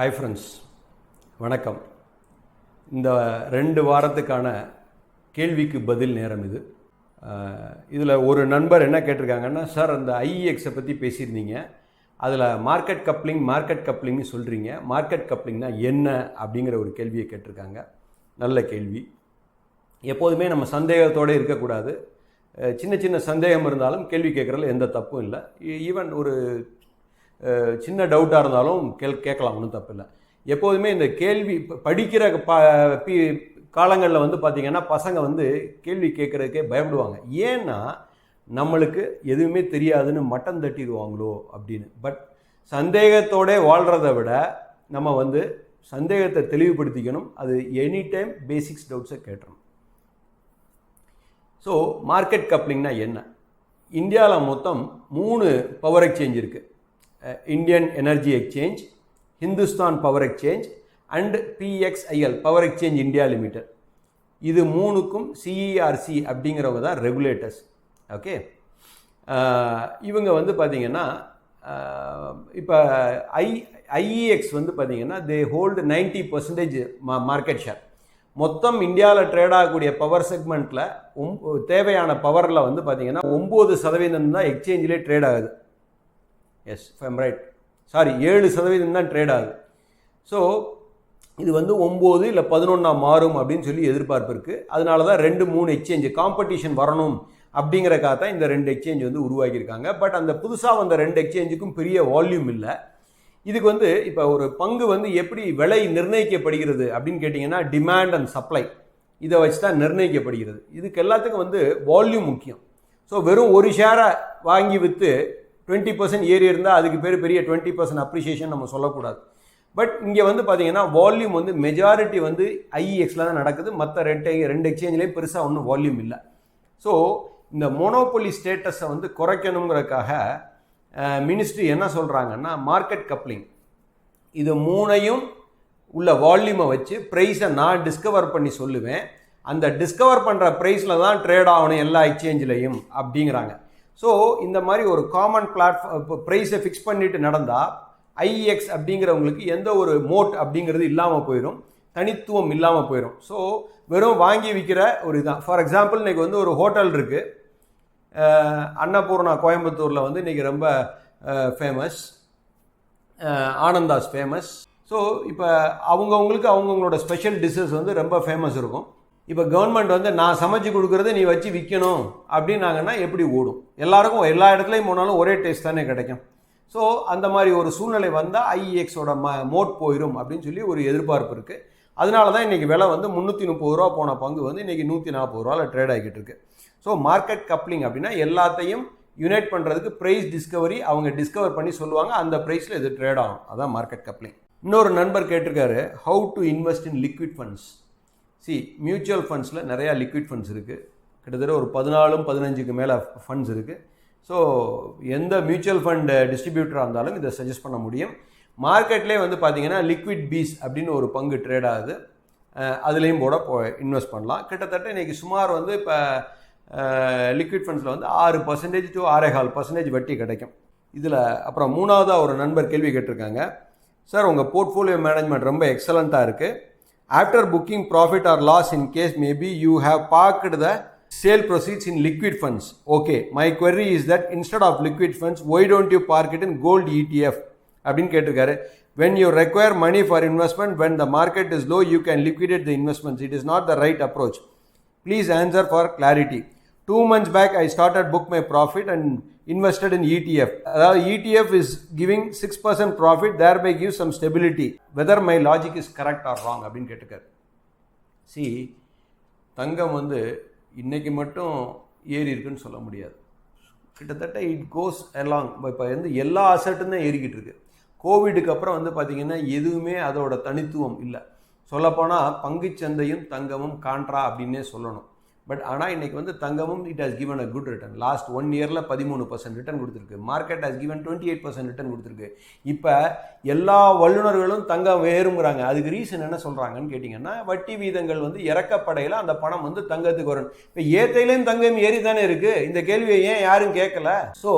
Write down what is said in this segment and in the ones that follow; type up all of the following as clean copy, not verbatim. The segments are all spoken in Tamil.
ஹாய் ஃப்ரெண்ட்ஸ், வணக்கம். இந்த 2 வாரத்துக்கான கேள்விக்கு பதில் நேரம் இது. இதில் ஒரு நண்பர் என்ன கேட்டிருக்காங்கன்னா, சார் அந்த ஐஇஎக்ஸை பற்றி பேசியிருந்தீங்க, அதில் மார்க்கெட் கப்ளிங்னு சொல்கிறீங்க, மார்க்கெட் கப்ளிங்னா என்ன அப்படிங்கிற ஒரு கேள்வியை கேட்டிருக்காங்க. நல்ல கேள்வி. எப்போதுமே நம்ம சந்தேகத்தோடு இருக்கக்கூடாது. சின்ன சின்ன சந்தேகம் இருந்தாலும் கேள்வி கேட்குறதுல எந்த தப்பும் இல்லை. ஈவன் ஒரு சின்ன டவுட்டாக இருந்தாலும் கேட்கலாம், ஒன்றும் தப்பு இல்லை. எப்போதுமே இந்த கேள்வி படிக்கிற காலங்களில் வந்து பார்த்திங்கன்னா பசங்க கேள்வி கேட்குறதுக்கே பயப்படுவாங்க. ஏன்னா நம்மளுக்கு எதுவுமே தெரியாதுன்னு மட்டம் தட்டிடுவாங்களோ அப்படின்னு. பட் சந்தேகத்தோடு வாழ்கிறத விட நம்ம சந்தேகத்தை தெளிவுபடுத்திக்கணும். அது எனி டைம் பேசிக்ஸ் டவுட்ஸை கேட்டுறணும். ஸோ மார்க்கெட் கப்ளிங்னா என்ன? இந்தியாவில் மொத்தம் 3 பவர் எக்ஸ்சேஞ்ச் இருக்குது. Indian energy exchange, Hindustan power exchange and PXIL power exchange India limited. இது 3க்கும் CERC அப்படிங்கிறவங்க தான் ரெகுலேட்டர்ஸ். ஓகே, இவங்க பார்த்திங்கன்னா இப்போ IEX பார்த்திங்கன்னா தே ஹோல்டு 90% மார்க்கெட் ஷேர். மொத்தம் இந்தியாவில் ட்ரேட் ஆகக்கூடிய பவர் செக்மெண்ட்டில் தேவையான பவரில் பார்த்திங்கன்னா 9% தான் எக்ஸ்சேஞ்சிலே ட்ரேட் ஆகுது. எஸ், ஐம் ரைட், சாரி, 7% தான் ட்ரேட் ஆகுது. ஸோ இது 9 இல்லை 11 மாறும் அப்படின்னு சொல்லி எதிர்பார்ப்பு இருக்குது. அதனால தான் 2-3 எக்ஸ்சேஞ்சு காம்படிஷன் வரணும் அப்படிங்கிறக்காக தான் இந்த 2 எக்ஸ்சேஞ்ச் உருவாக்கியிருக்காங்க. பட் அந்த புதுசாக வந்த 2 எக்ஸ்சேஞ்சுக்கும் பெரிய வால்யூம் இல்லை. இதுக்கு இப்போ ஒரு பங்கு எப்படி விலை நிர்ணயிக்கப்படுகிறது அப்படின்னு கேட்டிங்கன்னா டிமாண்ட் அண்ட் சப்ளை இதை வச்சு தான் நிர்ணயிக்கப்படுகிறது. இதுக்கு எல்லாத்துக்கும் வால்யூம் முக்கியம். ஸோ வெறும் ஒரு ஷேரை வாங்கி விற்று 20% ஏறி இருந்தால் அதுக்கு பேர் பெரிய 20% அப்ரிஷியேஷன் நம்ம சொல்லக்கூடாது. பட் இங்கே பார்த்திங்கன்னா வால்யூம் மெஜாரிட்டி IEXல தான் நடக்குது. மற்ற 2 எக்ஸ்சேஞ்சிலையும் பெருசாக ஒன்றும் வால்யூம் இல்லை. ஸோ இந்த மோனோபொலி ஸ்டேட்டஸை குறைக்கணுங்கிறதுக்காக மினிஸ்ட்ரி என்ன சொல்கிறாங்கன்னா, மார்க்கெட் கப்ளிங் இது 3ஐயும் உள்ள வால்யூமை வச்சு ப்ரைஸை நான் டிஸ்கவர் பண்ணி சொல்லுவேன். அந்த டிஸ்கவர் பண்ணுற ப்ரைஸில் தான் ட்ரேட் ஆகணும் எல்லா எக்ஸ்சேஞ்சிலையும் அப்படிங்கிறாங்க. ஸோ இந்த மாதிரி ஒரு காமன் பிளாட்ஃபார்ம் ப்ரைஸை ஃபிக்ஸ் பண்ணிட்டு நடந்தால் IEX அப்படிங்கிறவங்களுக்கு எந்த ஒரு மோட் அப்படிங்கிறது இல்லாமல் போயிடும், தனித்துவம் இல்லாமல் போயிடும். ஸோ வெறும் வாங்கி விற்கிற ஒரு இதுதான். ஃபார் எக்ஸாம்பிள் இன்றைக்கி ஒரு ஹோட்டல் இருக்குது, அன்னபூர்ணா கோயம்புத்தூரில் இன்றைக்கி ரொம்ப ஃபேமஸ், ஆனந்தாஸ் ஃபேமஸ். ஸோ இப்போ அவங்கவுங்களோட ஸ்பெஷல் டிஷ்ஷஸ் ரொம்ப ஃபேமஸ் இருக்கும். இப்போ கவர்மெண்ட் நான் சமைச்சு கொடுக்குறத நீ வச்சு விற்கணும் அப்படின்னாங்கன்னா எப்படி ஓடும்? எல்லாருக்கும் எல்லா இடத்துலையும் போனாலும் ஒரே டேஸ்ட் தானே கிடைக்கும். ஸோ அந்த மாதிரி ஒரு சூழ்நிலை வந்தால் IEXோட மோட் போயிடும் அப்படின்னு சொல்லி ஒரு எதிர்பார்ப்பு இருக்குது. அதனால தான் இன்றைக்கி விலை 330 ரூபா போன பங்கு இன்றைக்கி 140 ரூபாவில் ட்ரேட் ஆகிக்கிட்டு இருக்கு. ஸோ மார்க்கெட் கப்ளிங் அப்படின்னா எல்லாத்தையும் யுனைட் பண்ணுறதுக்கு ப்ரைஸ் டிஸ்கவரி அவங்க டிஸ்கவர் பண்ணி சொல்லுவாங்க, அந்த ப்ரைஸில் இது ட்ரேட் ஆகும். அதான் மார்க்கெட் கப்ளிங். இன்னொரு நண்பர் கேட்டிருக்காரு, how to invest in liquid funds. Mutual ஃபண்ட்ஸில் நிறையா லிக்விட் ஃபண்ட்ஸ் இருக்குது. கிட்டத்தட்ட ஒரு 14-15க்கு மேலே ஃபண்ட்ஸ் இருக்குது. ஸோ எந்த மியூச்சுவல் ஃபண்ட் டிஸ்ட்ரிபியூட்டராக இருந்தாலும் இதை சஜஸ்ட் பண்ண முடியும். மார்க்கெட்லேயே பார்த்திங்கன்னா லிக்விட் பீஸ் அப்படின்னு ஒரு பங்கு ட்ரேட் ஆகுது, அதுலேயும் கூட இன்வெஸ்ட் பண்ணலாம். கிட்டத்தட்ட இன்றைக்கி சுமார் இப்போ லிக்விட் ஃபண்ட்ஸில் 6% to 6.25% வட்டி கிடைக்கும். இதில் அப்புறம் 3வதாக ஒரு நண்பர் கேள்வி கேட்டிருக்காங்க, சார் உங்கள் போர்ட்ஃபோலியோ மேனேஜ்மெண்ட் ரொம்ப எக்ஸலண்ட்டாக இருக்குது. After booking profit or loss in case maybe you have parked the sale proceeds in liquid funds. Okay, my query is that instead of liquid funds, why don't you park it in gold ETF? அப்படின்னு கேட்டிருக்காரு. When you require money for investment, when the market is low, you can liquidate the investments. It is not the right approach. Please answer for clarity. 2 months back, I started book my profit and invested in ETF. அதாவது ETF is giving 6% profit, thereby gives some stability. Whether my logic is correct or wrong அப்படின்னு கேட்டுக்காரு. தங்கம் இன்னைக்கு மட்டும் ஏறி இருக்குன்னு சொல்ல முடியாது. கிட்டத்தட்ட இட் கோஸ் அலாங். இப்போ எல்லா அசட்டும் தான் ஏறிக்கிட்டு இருக்கு. கோவிடுக்கு அப்புறம் பார்த்திங்கன்னா எதுவுமே அதோட தனித்துவம் இல்லை. சொல்லப்போனால் பங்குச்சந்தையும் தங்கமும் கான்ட்ரா அப்படின்னே சொல்லணும். பட் ஆனால் இன்றைக்கி தங்கமும் it has given a good return. Last 1 இயரில் 13% ரிட்டர்ன் கொடுத்துருக்கு. மார்க்கெட் ஹஸ் கிவன் 28% ரிட்டர்ன் கொடுத்துருக்கு. இப்போ எல்லா வல்லுநர்களும் தங்கம் வேறுங்கிறாங்க. அதுக்கு ரீசன் என்ன சொல்கிறாங்கன்னு கேட்டிங்கன்னா, வட்டி வீதங்கள் இறக்கப்படையில் அந்த பணம் தங்கத்துக்கு வரும். இப்போ ஏத்தையிலையும் தங்கம் ஏறி தானே இருக்குது. இந்த கேள்வியை ஏன் யாரும் கேட்கல? ஸோ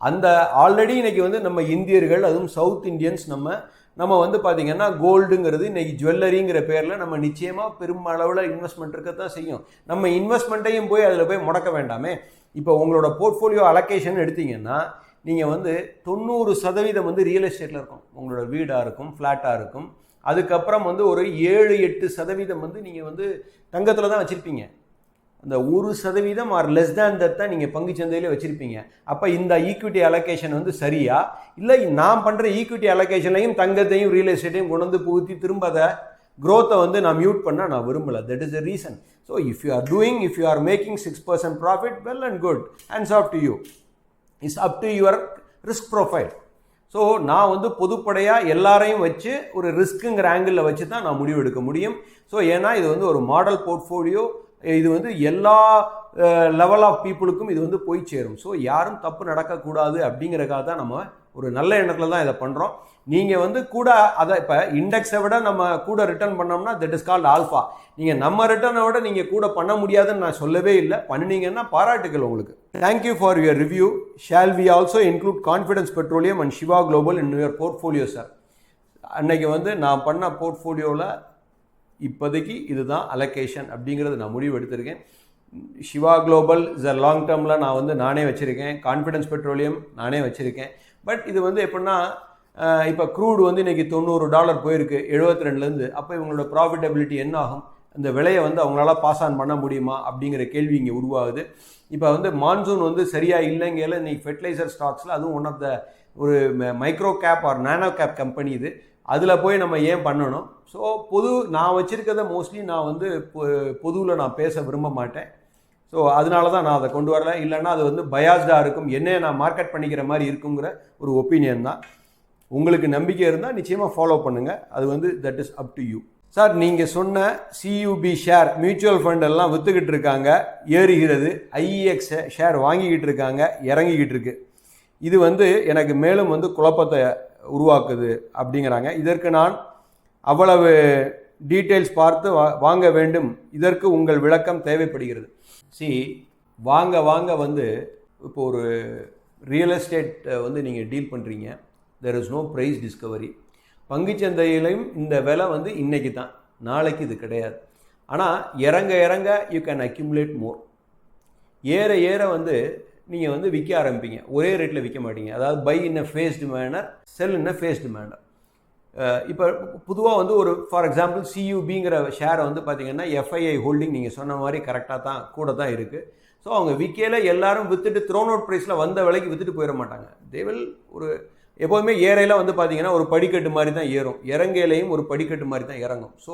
அந்த ஆல்ரெடி இன்றைக்கி நம்ம இந்தியர்கள், அதுவும் சவுத் இந்தியன்ஸ் நம்ம நம்ம வந்து பார்த்திங்கன்னா கோல்டுங்கிறது இன்றைக்கி ஜுவல்லரிங்கிற பேரில் நம்ம நிச்சயமாக பெருமளவில் இன்வெஸ்ட்மெண்ட் இருக்கத்தான் செய்யும். நம்ம இன்வெஸ்ட்மெண்ட்டையும் போய் அதில் போய் முடக்க வேண்டாமே. இப்போ உங்களோட போர்ட்ஃபோலியோ அலோகேஷன் எடுத்திங்கன்னா நீங்கள் வந்து 90% வந்து ரியல் எஸ்டேட்டில் இருக்கும். உங்களோட வீடாக இருக்கும், ஃப்ளாட்டாக இருக்கும். அதுக்கப்புறம் வந்து ஒரு 7-8% வந்து நீங்கள் வந்து தங்கத்தில் தான் வச்சுருப்பீங்க. அந்த 1% ஆர் லெஸ் தேன் தட் தான் நீங்கள் பங்குச்சந்தையிலே வச்சுருப்பீங்க. அப்போ இந்த ஈக்விட்டி அலோகேஷன் வந்து சரியா இல்லை நான் பண்ணுற ஈக்விட்டி அலோகேஷன்லையும் தங்கத்தையும் ரியல் எஸ்டேட்டையும் கொண்டு வந்து புகுத்தி திரும்ப அதை க்ரோத்தை வந்து நான் மியூட் பண்ண நான் விரும்பலை. That is the reason. So if you are making 6% profit, well and good, hands off to you. It's up to your risk profile. So நான் வந்து பொதுப்படையாக எல்லாரையும் வச்சு ஒரு ரிஸ்க்குங்கிற ஆங்கிளில் வச்சு தான் நான் முடிவு எடுக்க முடியும். ஸோ ஏன்னா இது வந்து ஒரு மாடல் போர்ட்ஃபோலியோ, இது வந்து எல்லா லெவல் ஆஃப் பீப்புளுக்கும் இது வந்து போய் சேரும். ஸோ யாரும் தப்பு நடக்கக்கூடாது அப்படிங்கிறக்காக தான் நம்ம ஒரு நல்ல எண்ணத்தில் தான் இதை பண்ணுறோம். நீங்கள் வந்து கூட அதை இப்போ இண்டெக்ஸை விட நம்ம கூட ரிட்டர்ன் பண்ணோம்னா தட் இஸ் கால்ட் ஆல்ஃபா. நீங்கள் நம்ம ரிட்டர்னை விட நீங்கள் கூட பண்ண முடியாதுன்னு நான் சொல்லவே இல்லை. பண்ணினீங்கன்னா பாராட்டுகள் உங்களுக்கு. Thank you for your review. Shall we also include Confidence Petroleum and Shiva Global in your portfolio sir? அன்னைக்கு வந்து நான் பண்ண போர்ட்ஃபோலியோவில் இப்போதைக்கு இதுதான் அலோகேஷன் அப்படிங்கிறது நான் முடிவு எடுத்திருக்கேன். Shiva Global is a long டேர்மில் நான் வந்து நானே வச்சுருக்கேன். கான்ஃபிடன்ஸ் பெட்ரோலியம் நானே வச்சுருக்கேன். பட் இது வந்து எப்படின்னா இப்போ க்ரூடு வந்து இன்றைக்கி $90 போயிருக்கு 72லேருந்து. அப்போ இவங்களோட ப்ராஃபிட்டபிலிட்டி என்ன ஆகும்? அந்த விலையை வந்து அவங்களால பாஸ் ஆன் பண்ண முடியுமா அப்படிங்கிற கேள்வி இங்கே உருவாகுது. இப்போ வந்து மான்சூன் வந்து சரியாக இல்லைங்கையில் இன்றைக்கி ஃபெர்டிலைசர் ஸ்டாக்ஸில் அதுவும் ஒன் ஆஃப் த ஒரு மைக்ரோ கேப் ஆர் நானோ கேப் கம்பெனி இது. அதில் போய் நம்ம ஏன் பண்ணணும்? ஸோ நான் வச்சுருக்கிறத மோஸ்ட்லி நான் வந்து பொதுவில் நான் பேச விரும்ப மாட்டேன். ஸோ அதனால தான் நான் அதை கொண்டு வரல. இல்லைன்னா அது வந்து பயாஸ்டாக இருக்கும், என்ன நான் மார்க்கெட் பண்ணிக்கிற மாதிரி இருக்குங்கிற ஒரு ஒப்பீனியன் தான். உங்களுக்கு நம்பிக்கை இருந்தால் நிச்சயமாக ஃபாலோ பண்ணுங்கள். அது வந்து that is up to you. Sir, நீங்கள் சொன்ன சியூபி ஷேர் மியூச்சுவல் ஃபண்ட் எல்லாம் விற்றுக்கிட்டு இருக்காங்க, ஏறுகிறது. ஐஇஎக்ஸ் ஷேர் வாங்கிக்கிட்டு இருக்காங்க, இறங்கிக்கிட்டு இருக்கு. இது வந்து எனக்கு மேலும் வந்து குழப்பத்தை உருவாக்குது அப்படிங்கிறாங்க. இதற்கு நான் அவ்வளவு டீட்டெயில்ஸ் பார்த்து வாங்க வேண்டும். இதற்கு உங்கள் விளக்கம் தேவைப்படுகிறது. வாங்க வந்து இப்போ ஒரு ரியல் எஸ்டேட் வந்து நீங்கள் டீல் பண்ணுறீங்க. There is no price discovery. பங்குச்சந்தையிலையும் இந்த விலை வந்து இன்றைக்கி தான், நாளைக்கு இது கிடையாது. ஆனால் இறங்க யூ கேன் அக்யூமுலேட் மோர். ஏற வந்து நீங்கள் வந்து விற்க ஆரம்பிப்பீங்க. ஒரே ரேட்டில் விற்க மாட்டீங்க. அதாவது buy in a phased manner, sell in a phased manner. இப்போ பொதுவாக வந்து ஒரு ஃபார் எக்ஸாம்பிள் சியூபிங்கிற ஷேரை வந்து பார்த்திங்கன்னா எஃப்ஐஐ ஹோல்டிங் நீங்கள் சொன்ன மாதிரி கரெக்டாக தான் கூட தான் இருக்குது. ஸோ அவங்க விற்கையில் எல்லாரும் விற்றுட்டு த்ரோன் அவுட் ப்ரைஸில் வந்த விலைக்கு விற்றுட்டு போயிட மாட்டாங்க. தேவில் ஒரு எப்போதுமே ஏறையில் வந்து பார்த்திங்கன்னா ஒரு படிக்கட்டு மாதிரி தான் ஏறும், இறங்கையிலையும் ஒரு படிக்கட்டு மாதிரி தான் இறங்கும். ஸோ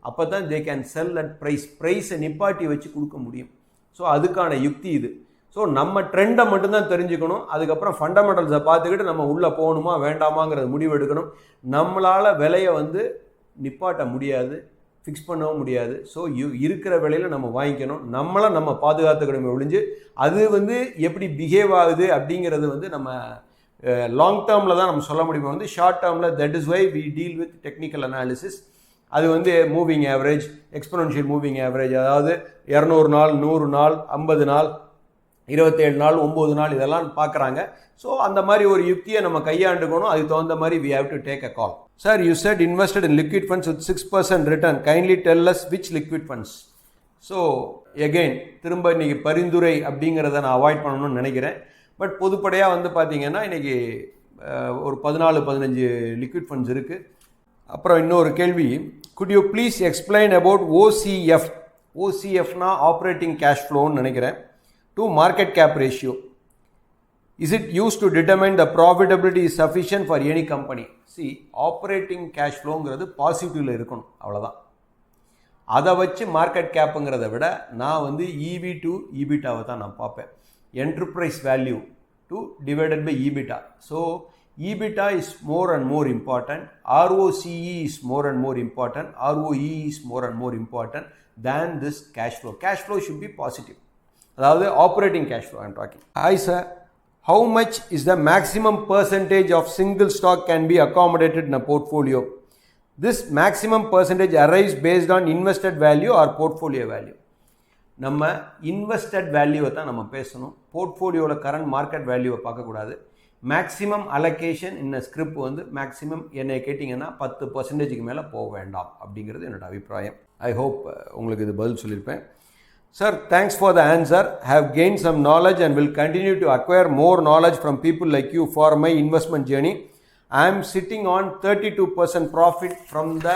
அப்போ தான் தே கேன் செல் அட் ப்ரைஸை நிப்பாட்டி வச்சு கொடுக்க முடியும். ஸோ அதுக்கான யுக்தி இது. ஸோ நம்ம ட்ரெண்டை மட்டும்தான் தெரிஞ்சுக்கணும். அதுக்கப்புறம் ஃபண்டமெண்டல்ஸை பார்த்துக்கிட்டு நம்ம உள்ளே போகணுமா வேண்டாமாங்கிறத முடிவு எடுக்கணும். நம்மளால் விலையை வந்து நிப்பாட்ட முடியாது, ஃபிக்ஸ் பண்ணவும் முடியாது. ஸோ இருக்கிற விலையில் நம்ம வாங்கிக்கணும். நம்மளை நம்ம பாதுகாத்துக்கணும் ஒழிஞ்சு அது வந்து எப்படி பிஹேவ் ஆகுது அப்படிங்கிறது வந்து நம்ம லாங் டேர்மில் தான் நம்ம சொல்ல முடியுமா. வந்து ஷார்ட் டேர்மில் that is why we deal with technical analysis. அது வந்து moving average, exponential moving average, அதாவது 200 நாள், 100 நாள், 50 நாள், 27 நாள், 9 நாள் இதெல்லாம் பார்க்குறாங்க. ஸோ அந்த மாதிரி ஒரு யுக்தியை நம்ம கையாண்டுக்கணும். அதுக்கு தகுந்த மாதிரி we have to take a call. Sir, you said invested in liquid funds with 6% return. Kindly tell us which liquid funds. So again திரும்ப இன்றைக்கி பரிந்துரை அப்படிங்கிறத நான் அவாய்ட் பண்ணணும்னு நினைக்கிறேன். பட் பொதுப்படையாக வந்து பார்த்திங்கன்னா இன்றைக்கி ஒரு 14-15 லிக்விட் ஃபண்ட்ஸ் இருக்குது. அப்புறம் இன்னொரு கேள்வி, could you please explain about OCF? OCFனா ஆப்ரேட்டிங் கேஷ் ஃப்ளோன்னு நினைக்கிறேன், to market cap ratio. Is it used to determine the profitability is sufficient for any company? See, operating cash flowங்கிறது பாசிட்டிவ்ல இருக்கணும், அவ்வளோதான். அதை வச்சு மார்க்கெட் கேப்புங்கிறத விட நான் வந்து EV to EBITAவை தான் நான் பார்ப்பேன். Enterprise value to divided by EBITDA. So EBITDA is more and more important. ROCE is more and more important. ROE is more and more important than this cash flow. Cash flow should be positive. அதாவது operating cash flow I'm talking. Hi sir, how much is the maximum percentage of single stock can be accommodated in a portfolio? This maximum percentage arise based on invested value or portfolio value? நம்ம இன்வெஸ்டட் வேல்யூவை தான் நம்ம பேசணும். போர்ட்ஃபோலியோவில் கரண்ட் மார்க்கெட் வேல்யூவை பார்க்கக்கூடாது. மேக்ஸிமம் அலோகேஷன் இன்ன ஸ்கிரிப்ட் வந்து மேக்ஸிமம் என்னை கேட்டிங்கன்னா 10% மேலே போக வேண்டாம் அப்படிங்கிறது என்னோடய அபிப்பிராயம். ஐ ஹோப் உங்களுக்கு இது பதில் சொல்லியிருப்பேன். Sir, thanks for the answer. Have gained some knowledge and will continue to acquire more knowledge from people like you for my investment journey. I am sitting on 32% profit from the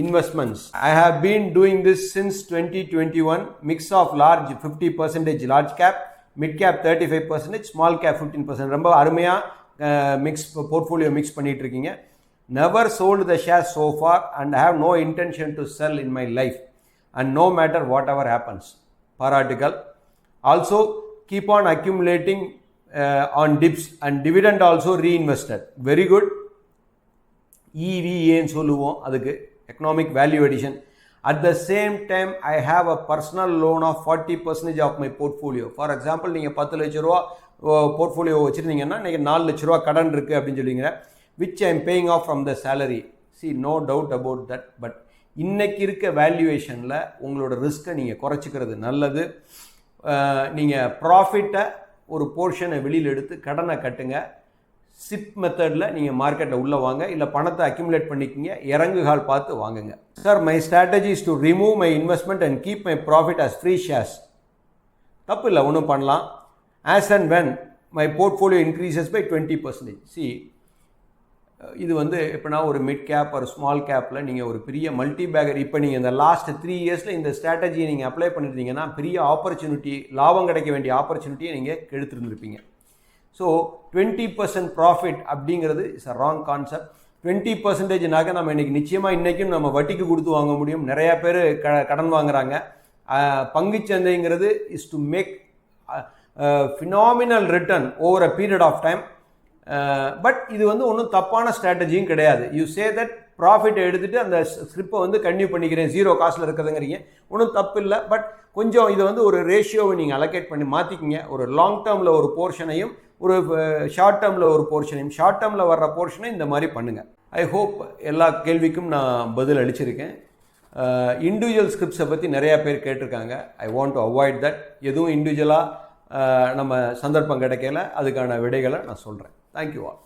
investments. I have been doing this since 2021. Mix of large 50% large cap, mid cap 35%, small cap 15%. ரொம்ப அருமையா portfolio mix பண்ணிட்டு இருக்கீங்க. Never sold the shares so far and I have no intention to sell in my life. And no matter whatever happens. Paratical. Also keep on accumulating on dips and dividend also reinvested. Very good. EVA சொல்லுவோம் அதுக்கு economic value addition. At the same time I have a personal loan of 40% of my portfolio. For example நீங்கள் 10 லட்ச ரூபா போர்ட்ஃபோலியோ வச்சுருந்தீங்கன்னா இன்றைக்கி 4 லட்ச ரூபா கடன் இருக்குது அப்படின்னு சொல்லிங்க, which I am paying off from the salary. See, no doubt about that. But இன்றைக்கி இருக்க வேல்யூவேஷனில் உங்களோட ரிஸ்க்கை நீங்கள் குறைச்சிக்கிறது நல்லது. நீங்கள் ப்ராஃபிட்டை ஒரு போர்ஷனை வெளியில் எடுத்து கடனை கட்டுங்க. சிப் மெத்தடில் நீங்கள் மார்க்கெட்டில் உள்ளே வாங்க, இல்லை பணத்தை அக்யூமுலேட் பண்ணிக்கிங்க, இறங்குகால் பார்த்து வாங்குங்க. Sir, my strategy is to remove my investment and keep my profit as free shares. தப்பு இல்லை, ஒன்றும் பண்ணலாம். As and when my portfolio increases by 20%. See, இது வந்து எப்படின்னா ஒரு மிட் கேப் ஒரு ஸ்மால் கேப்பில் நீங்கள் ஒரு பெரிய மல்டி பேக்கர், இப்போ நீங்கள் இந்த லாஸ்ட் 3 இயர்ஸில் இந்த ஸ்ட்ராட்டஜியை நீங்கள் அப்ளை பண்ணியிருந்தீங்கன்னா பெரிய ஆப்பர்ச்சுனிட்டி, லாபம் கிடைக்க வேண்டிய ஆப்பர்ச்சுனிட்டியை நீங்கள் கெடுத்துருந்துருப்பீங்க. ஸோ 20% ப்ராஃபிட் அப்படிங்கிறது இஸ் அ ராங் கான்செப்ட். 20%னாக்க நம்ம இன்றைக்கி நிச்சயமாக இன்றைக்கும் நம்ம வட்டிக்கு கொடுத்து வாங்க முடியும். நிறையா பேர் கடன் வாங்குகிறாங்க. பங்குச்சந்தைங்கிறது is to make phenomenal return over a period of time. But இது வந்து ஒன்றும் தப்பான ஸ்ட்ராட்டஜியும் கிடையாது. யூ சே தட் ப்ராஃபிட்டை எடுத்துகிட்டு அந்த ஸ்கிரிப்பை வந்து கன்டினியூ பண்ணிக்கிறேன், 0 காஸ்ட்டில் இருக்கிறதுங்கிறீங்க, ஒன்றும் தப்பு இல்லை. பட் கொஞ்சம் இதை வந்து ஒரு ரேஷியோவை நீங்கள் அலோகேட் பண்ணி மாற்றிக்கிங்க. ஒரு லாங் டேர்மில் ஒரு போர்ஷனையும் ஒரு ஷார்ட் டேர்மில் ஒரு போர்ஷனையும், ஷார்ட் டேர்மில் வர்ற போர்ஷனை இந்த மாதிரி பண்ணுங்கள். ஐ ஹோப் எல்லா கேள்விக்கும் நான் பதில் அளிச்சிருக்கேன். இண்டிவிஜுவல் ஸ்கிரிப்ட்ஸை பற்றி நிறையா பேர் கேட்டிருக்காங்க. I want to avoid that. எதுவும் இண்டிவிஜுவலாக நம்ம சந்தர்ப்பம் கிடைக்கல, அதுக்கான விடைகளை நான் சொல்கிறேன். Thank you all.